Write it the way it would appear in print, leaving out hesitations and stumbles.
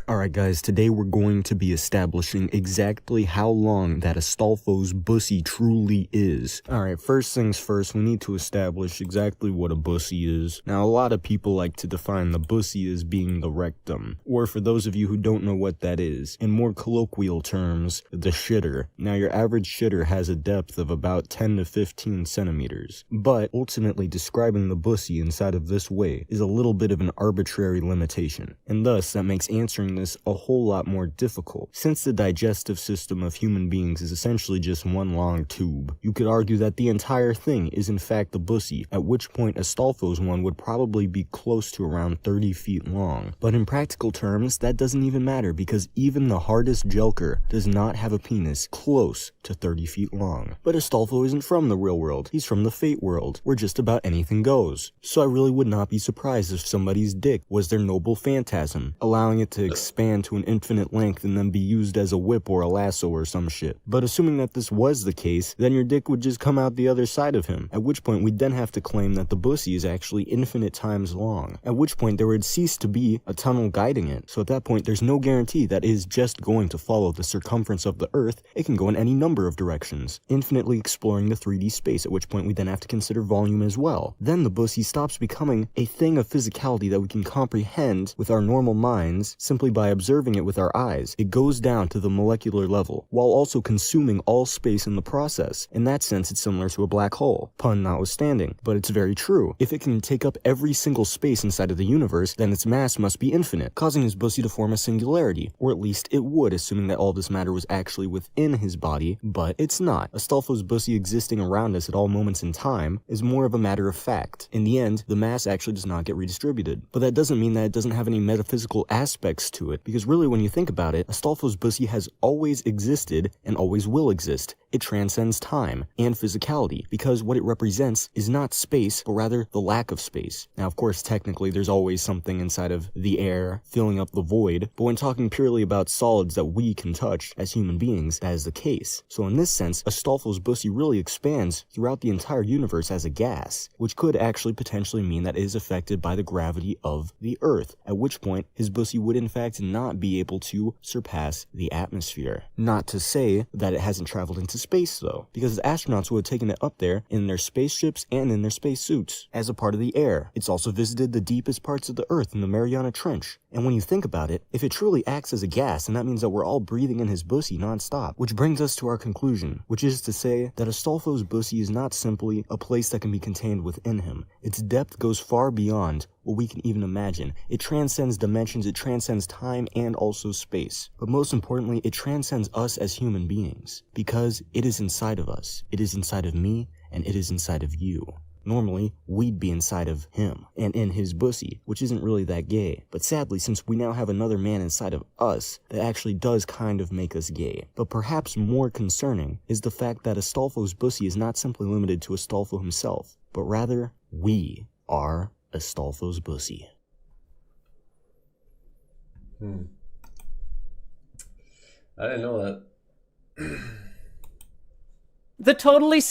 Alright guys, today we're going to be establishing exactly how long that Astolfo's bussy truly is. Alright, first things first, we need to establish exactly what a bussy is. Now, a lot of people like to define the bussy as being the rectum, or for those of you who don't know what that is, in more colloquial terms, the shitter. Now, your average shitter has a depth of about 10 to 15 centimeters, but ultimately describing the bussy inside of this way is a little bit of an arbitrary limitation, and thus that makes answering this a whole lot more difficult. Since the digestive system of human beings is essentially just one long tube, you could argue that the entire thing is in fact the bussy, at which point Astolfo's one would probably be close to around 30 feet long. But in practical terms, that doesn't even matter because even the hardest jelker does not have a penis close to 30 feet long. But Astolfo isn't from the real world, he's from the fate world, where just about anything goes. So I really would not be surprised if somebody's dick was their noble phantasm, allowing it to expand to an infinite length and then be used as a whip or a lasso or some shit. But assuming that this was the case, then your dick would just come out the other side of him, at which point we'd then have to claim that the bussy is actually infinite times long, at which point there would cease to be a tunnel guiding it. So at that point there's no guarantee that it is just going to follow the circumference of the earth, it can go in any number of directions, infinitely exploring the 3D space, at which point we then have to consider volume as well. Then the bussy stops becoming a thing of physicality that we can comprehend with our normal minds simply by observing it with our eyes. It goes down to the molecular level, while also consuming all space in the process. In that sense, it's similar to a black hole, pun notwithstanding, but it's very true. If it can take up every single space inside of the universe, then its mass must be infinite, causing his bussy to form a singularity, or at least it would, assuming that all this matter was actually within his body, but it's not. Astolfo's bussy existing around us at all moments in time is more of a matter of fact. In the end, the mass actually does not get redistributed, but that doesn't mean that it doesn't have any metaphysical aspects to it, because really when you think about it, Astolfo's bussy has always existed and always will exist. It transcends time and physicality, because what it represents is not space, but rather the lack of space. Now, of course, technically, there's always something inside of the air filling up the void, but when talking purely about solids that we can touch as human beings, that is the case. So in this sense, Astolfo's bussy really expands throughout the entire universe as a gas, which could actually potentially mean that it is affected by the gravity of the Earth, at which point his bussy would in fact not be able to surpass the atmosphere. Not to say that it hasn't traveled into space though, because astronauts would have taken it up there in their spaceships and in their spacesuits as a part of the air. It's also visited the deepest parts of the Earth in the Mariana Trench. And when you think about it, if it truly acts as a gas, then that means that we're all breathing in his bussy non-stop. Which brings us to our conclusion, which is to say that Astolfo's bussy is not simply a place that can be contained within him. Its depth goes far beyond what we can even imagine. It transcends dimensions, it transcends time and also space. But most importantly, it transcends us as human beings, because it is inside of us. It is inside of me, and it is inside of you. Normally, we'd be inside of him, and in his bussy, which isn't really that gay. But sadly, since we now have another man inside of us, that actually does kind of make us gay. But perhaps more concerning is the fact that Astolfo's bussy is not simply limited to Astolfo himself, but rather, we are Astolfo's bussy. I didn't know that. The totally